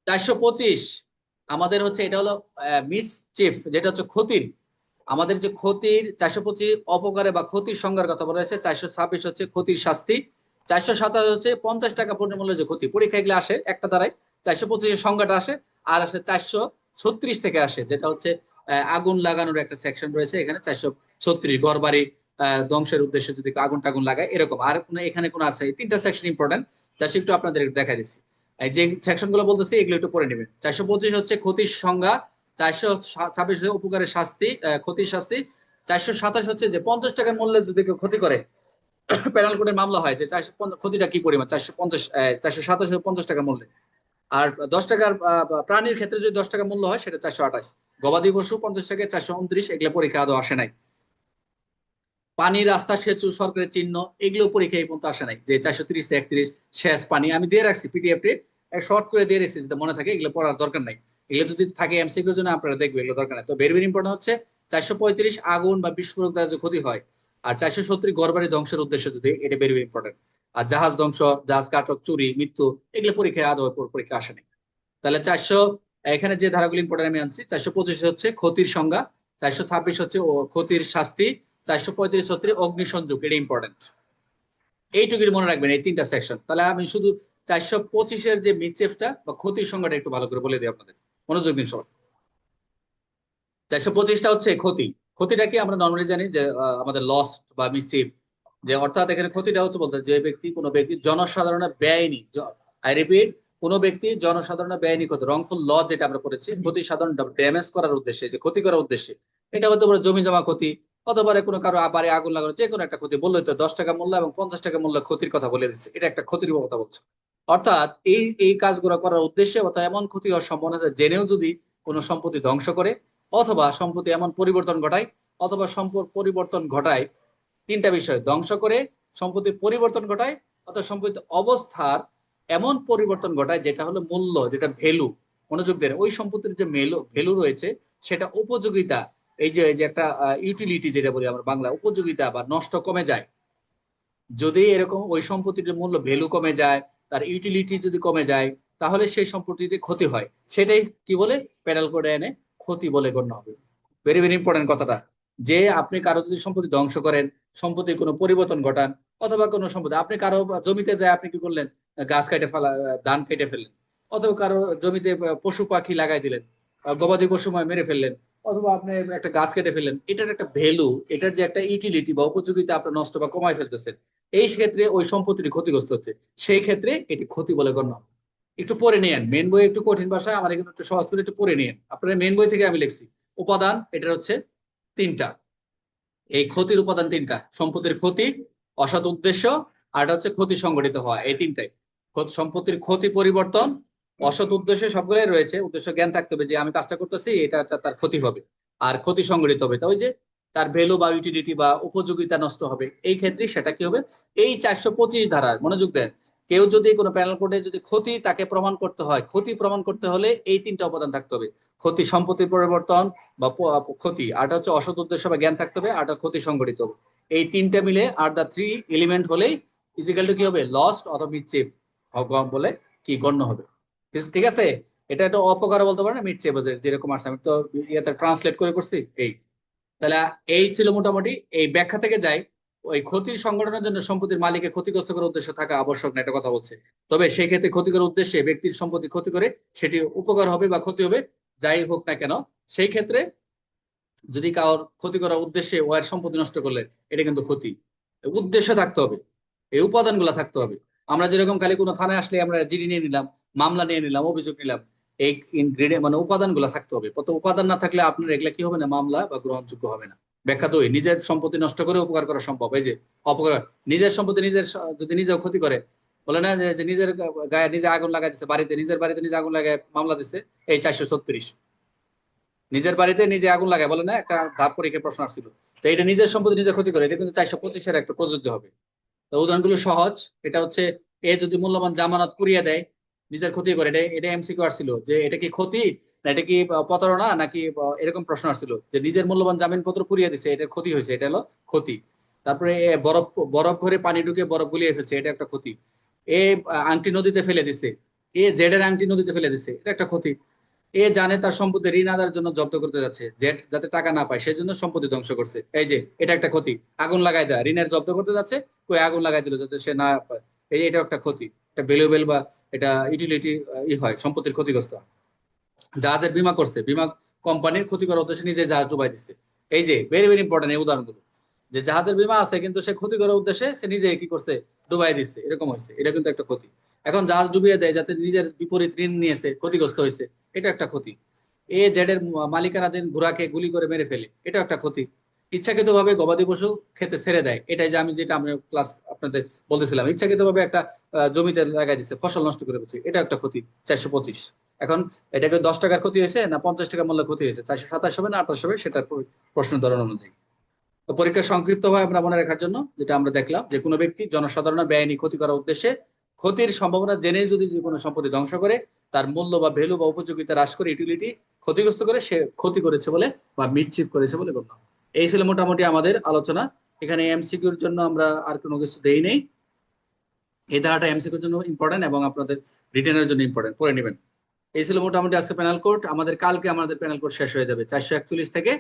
425 আমাদের হচ্ছে এটা হলো মিস চিফ, যেটা হচ্ছে ক্ষতির। আমাদের যে ক্ষতির 425 অপকারে বা ক্ষতির সংজ্ঞার কথা বলা হয়েছে। 426 হচ্ছে ক্ষতির শাস্তি। 427 হচ্ছে 50 টাকা পণ্যমূল্যের যে ক্ষতি, পরীক্ষা এগুলো আসে একটা দ্বারাই। 425 সংজ্ঞাটা আসে। আর আসে 436 থেকে আসে, যেটা হচ্ছে আগুন লাগানোর একটা সেকশন রয়েছে এখানে। 436 ঘর বাড়ি ধ্বংসের উদ্দেশ্যে যদি আগুন টাগুন লাগায় এরকম। আর কোনো এখানে কোনো আছে, এই তিনটা সেকশন ইম্পর্টেন্ট, যা একটু আপনাদের দেখা দিচ্ছি। যে সেকশন গুলো বলতেছি এগুলো একটু পড়ে নেবেন। 425 হচ্ছে ক্ষতির সংজ্ঞা। 426 হচ্ছে উপকারের শাস্তি, ক্ষতির শাস্তি। 427 হচ্ছে যে 50 টাকার মূল্যে যদি কেউ ক্ষতি করে, পেনাল কোর্টের মামলা হয় যে 450 ক্ষতিটা কি পরিমাণ, 450 427 50 টাকার মূল্যে। আর 10 টাকার প্রাণীর ক্ষেত্রে যদি 10 টাকা মূল্য হয় সেটা 428। গবাদি পশু 50 টাকা, 429 এগুলো পরীক্ষা আদৌ আসে নাই। পানি, রাস্তা, সেতু, সরকারের চিহ্ন, এগুলো পরীক্ষা এই পর্যন্ত আসে নাই। যে 430 থেকে 31 সেচ পানি আমি দিয়ে রাখছি পিডিএফ শর্ট করে দিয়ে রেখেছি, যাতে মনে থাকে, এগুলো পড়ার দরকার নাই। এগুলো যদি থাকে এমসিকিউর জন্য আপনারা দেখবেন, এগুলো দরকার নাই। তো ভেরি ভেরি ইম্পর্টেন্ট হচ্ছে 435 আগুন বা বিস্ফোরক দ্বারা যে ক্ষতি হয়, আর 470 ঘরবাড়ি ধ্বংসের উদ্দেশ্যে যদি, এটা ভেরি ভেরি ইম্পর্টেন্ট। আর জাহাজ ধ্বংস, জাহাজ কাটক, চুরি, মৃত্যু, এগুলো পরীক্ষায় আদৌ পরীক্ষা আসে নাই। তাহলে 400, এখানে যে ধারাগুলো ইম্পর্টেন্ট আমি আনছি, 425 হচ্ছে ক্ষতির সংজ্ঞা, 426 হচ্ছে ক্ষতির শাস্তি, 435 হচ্ছে অগ্নিসংযোগ, এটা ইম্পর্টেন্ট। এইটুকুই মনে রাখবেন, এই তিনটা সেকশন। তাহলে আমি শুধু 425-এর যে মিডচেফটা বা ক্ষতির সংজ্ঞাটা একটু ভালো করে বলে দিই আপনাদের, মনোযোগ দিন সবাই। 425টা হচ্ছে ক্ষতি। ক্ষতিটা কি আমরা নর্মালি জানি যে আমাদের লস বা মিসচিফ, যে অর্থাৎ এখানে ক্ষতিটা হচ্ছে বলতে যে ব্যক্তি, কোনো ব্যক্তি জনসাধারণের ব্যয়নি, আই রিপিট, কোনো ব্যক্তি জনসাধারণের ব্যয়নি ক্ষতি, রংফুল লস যেটা আমরা করেছি, ক্ষতি সাধারণ ড্যামেজ করার উদ্দেশ্যে, যে ক্ষতি করার উদ্দেশ্যে। এটা হতে পারে জমি জমা ক্ষতি, হতে পারে কোনো কারো বাড়ি আগুন লাগানো, যে কোনো একটা ক্ষতি। বললে তো 10 টাকা মূল্য এবং 50 টাকা মূল্য ক্ষতির কথা বলে দিচ্ছে, এটা একটা ক্ষতির কথা বলছে। অর্থাৎ এই এই কাজগুলো করার উদ্দেশ্যে, অর্থাৎ এমন ক্ষতি হওয়ার সম্ভাবনা আছে জেনেও যদি কোনো সম্পত্তি ধ্বংস করে, অথবা সম্পত্তি এমন পরিবর্তন ঘটায়, অথবা সম্পদ পরিবর্তন ঘটায়। তিনটা বিষয়: ধ্বংস করে, সম্পত্তির পরিবর্তন ঘটায়, অথবা সম্পত্তির অবস্থার এমন পরিবর্তন ঘটায় যেটা হলো মূল্য, যেটা ভ্যালু, মনোযোগ দেন, ওই সম্পত্তির যে ভ্যালু রয়েছে সেটা উপযোগিতা, এই যে একটা ইউটিলিটি যেটা বলি আমরা বাংলা, উপযোগিতা বা নষ্ট কমে যায়। যদি এরকম ওই সম্পত্তির মূল্য, ভ্যালু কমে যায়, তার ইউটিলিটি যদি কমে যায়, তাহলে সেই সম্পত্তিতে ক্ষতি হয়। সেটাই কি বলে, পেনাল কোডে এনে ক্ষতি বলে গণ্য হবে। ভেরি ভেরি ইম্পর্টেন্ট কথাটা। যে আপনি কারো যদি সম্পত্তি ধ্বংস করেন, সম্পত্তির কোনো পরিবর্তন ঘটান, অথবা কোনো সম্পত্তি আপনি কারো জমিতে যায়, আপনি কি করলেন, গাছ কেটে ফেলা, ধান কেটে ফেললেন, অথবা কারো জমিতে পশু পাখি লাগাই দিলেন, গবাদি পশু মেরে ফেললেন, অথবা আপনি একটা গাছ কেটে ফেললেন, এটার একটা ভ্যালু, এটার যে একটা ইউটিলিটি বা উপযোগিতা আপনার নষ্ট বা কমায় ফেলতেছেন, এই ক্ষেত্রে ওই সম্পত্তিটি ক্ষতিগ্রস্ত হচ্ছে, সেই ক্ষেত্রে এটি ক্ষতি বলে গণ্য হবে। একটু পড়ে নিয়েন, মেন বই একটু কঠিন ভাষায়, আমার এখানে একটু সহজ করে একটু পড়ে নিয়েন। আপনার মেন বই থেকে আমি লিখছি। উপাদান এটার হচ্ছে তিনটা, এই ক্ষতির উপাদান তিনটা: সম্পত্তির ক্ষতি, অসৎ উদ্দেশ্য, আর এটা হচ্ছে ক্ষতি সংঘটিত হওয়া। এই তিনটাই সম্পত্তির ক্ষতি, পরিবর্তন, অসৎ উদ্দেশ্য, সবগুলোই রয়েছে। উদ্দেশ্য জ্ঞান থাকতে হবে যে আমি কাজটা করতেছি, এটা তার ক্ষতি হবে, আর ক্ষতি সংঘটিত হবে, তা ওই যে তার ভ্যালু বা ইউটিলিটি বা উপযোগিতা নষ্ট হবে। এই ক্ষেত্রে সেটা কি হবে, এই 425 ধারার, মনোযোগ দেন, কেউ যদি কোনো প্যানেল কোর্টে যদি ক্ষতি তাকে প্রমাণ করতে হয়, ক্ষতি প্রমাণ করতে হলে এই তিনটা উপাদান থাকতে হবে: ক্ষতি, সম্পত্তির পরিবর্তন বা ক্ষতি, আরটা হচ্ছে অসৎ উদ্দেশ্য বা জ্ঞান থাকতে হবে, আরটা ক্ষতি সংঘটিত হবে। এই তিনটা মিলে আর দ্য থ্রি এলিমেন্ট হলেই ইজিক্যাল টু কি হবে, লস্ট অথবা মিসচিফ বলে কি গণ্য হবে। ঠিক আছে? এটা একটা অপকার বলতে পারে না, মিটচে যেরকম আসছে, আমি তো ইয়েতে ট্রান্সলেট করে করছি এই। তাহলে এই ছিল মোটামুটি। এই ব্যাখ্যা থেকে যাই, ওই ক্ষতির সংগঠনের জন্য সম্পত্তির মালিকের ক্ষতিগ্রস্ত করার উদ্দেশ্য থাকা আবশ্যক না, এটা কথা বলছে। তবে সেই ক্ষেত্রে ক্ষতি করার উদ্দেশ্যে ব্যক্তির সম্পত্তি ক্ষতি করে সেটি উপকার হবে বা ক্ষতি হবে, যাই হোক না কেন, সেই ক্ষেত্রে যদি কারোর ক্ষতি করার উদ্দেশ্যে ওয়ার সম্পত্তি নষ্ট করলে, এটা কিন্তু ক্ষতি। উদ্দেশ্য থাকতে হবে, এই উপাদানগুলো থাকতে হবে। আমরা যেরকম খালি কোনো থানায় আসলে আমরা জিডি নিয়ে নিলাম, মামলা নিয়ে নিলাম, অভিযোগ নিলাম, এই ইনগ্রেডিয়েন্ট মানে উপাদানগুলো থাকতে হবে। কত উপাদান না থাকলে আপনার এগুলা কি হবে না, মামলা বা গ্রহণযোগ্য হবে না। ব্যাখ্যা দুই: নিজের সম্পত্তি নষ্ট করে উপকার করা সম্ভব। এই যে অপকার, নিজের সম্পত্তি নিজের যদি নিজেও ক্ষতি করে, বলে না যে নিজের গায়ে নিজে আগুন লাগাই দিচ্ছে, বাড়িতে নিজের বাড়িতে নিজে আগুন লাগায় মামলা দিচ্ছে, এই 436। নিজের বাড়িতে নিজে আগুন লাগায়, বলে না একটা ধাপ পরীক্ষায় প্রশ্ন আসছিল। তো এটা নিজের সম্পত্তি নিজে ক্ষতি করে, এটা কিন্তু 425-এর একটা প্রযোজ্য হবে। তো উদাহরণগুলো সহজ। এটা হচ্ছে, এ যদি মূল্যবান জামানত পুড়িয়ে দেয়, নিজের ক্ষতি করে, এটা এটা এমসিকিউ আসছিল যে এটা কি ক্ষতি, না এটা কি প্রতারণা, নাকি এরকম প্রশ্ন আসছিল যে নিজের মূল্যবান জামিনপত্র পুড়িয়ে দিচ্ছে, এটার ক্ষতি হয়েছে, এটা হলো ক্ষতি। তারপরে বরফ বরফ ভরে পানি ঢুকে বরফ গুলিয়ে ফেলছে, এটা একটা ক্ষতি। এ আংটি নদীতে ফেলে দিছে, এ জেড এর আংটি নদীতে ফেলে দিছে, এটা একটা ক্ষতি। এ জানে তার সম্পত্তি ঋণ আদায়ের জন্য জব্দ করতে যাচ্ছে, জেড যাতে টাকা না পায় সেজন্য সম্পত্তি ধ্বংস করছে, এই যে এটা একটা ক্ষতি। আগুন লাগাই দেয়, ঋণের জব্দ করতে যাচ্ছে, কই আগুন লাগাই দিল যাতে সে না পায়, এই যে এটা একটা ক্ষতি, এটা ভ্যালুয়েবল বা এটা ইউটিলিটি হয়, সম্পত্তির ক্ষতিগ্রস্ত হয়। জাহাজের বীমা করছে, বীমা কোম্পানির ক্ষতি করার উদ্দেশ্যে নিজে জাহাজ ডুবাই দিচ্ছে, এই যে ভেরি ভেরি ইম্পর্টেন্ট এই উদাহরণগুলো, যে জাহাজের বীমা আছে কিন্তু সে ক্ষতি করার উদ্দেশ্যে সে নিজে কি করছে, ডুবাই দিচ্ছে, এরকম হয়েছে, এটা কিন্তু একটা ক্ষতি। এখন জাহাজ ডুবিয়ে দেয় যাতে নিজের বিপরীত ঋণ নিয়েছে ক্ষতিগ্রস্ত হয়েছে, এটা একটা ক্ষতি। এ জেড এর মালিকানাধীন ঘোড়াকে গুলি করে মেরে ফেলে, এটা একটা ক্ষতি। ইচ্ছাকৃত ভাবে গবাদি পশু খেতে ছেড়ে দেয়, এটাই যে আমি যেটা আমি ক্লাস আপনাদের বলতেছিলাম, ইচ্ছাকৃত ভাবে একটা জমিতে লাগাই দিচ্ছে, ফসল নষ্ট করে দিচ্ছে, এটা একটা ক্ষতি। 425। এখন এটাকে 10 টাকার ক্ষতি হয়েছে না 50 টাকা মূল্য ক্ষতি হয়েছে, 427 হবে না 28 হবে, সেটার প্রশ্ন ধরন অনুযায়ী। তো পরীক্ষা সংক্ষিপ্ত ভাবে আমরা মনে রাখার জন্য যেটা আমরা দেখলাম, যে কোনো ব্যক্তি জনসাধারণের বেআইনি ক্ষতি করার উদ্দেশ্যে ক্ষতির সম্ভাবনা জেনে যদি যে কোনো সম্পত্তি ধ্বংস করে, তার মূল্য বা ভ্যালু বা উপযোগিতা হ্রাস করে, ইউটিলিটি ক্ষতিগ্রস্ত করে, সে ক্ষতি করেছে বলে বা মিসচিভ করেছে বলে গণ্য হবে। এই ছিল মোটামুটি আমাদের আলোচনা। এখানে এমসিকিউর জন্য আমরা আর কোনো কিছু দেই নেই, এই ধারাটা এমসিকিউর জন্য ইম্পর্টেন্ট এবং আপনাদের রিটেনের জন্য ইম্পর্টেন্ট, পড়ে নেবেন। এই ছিল মোটামুটি আজকে প্যানেল কোড। আমাদের কালকে আমাদের প্যানেল কোড শেষ হয়ে যাবে 441 থেকে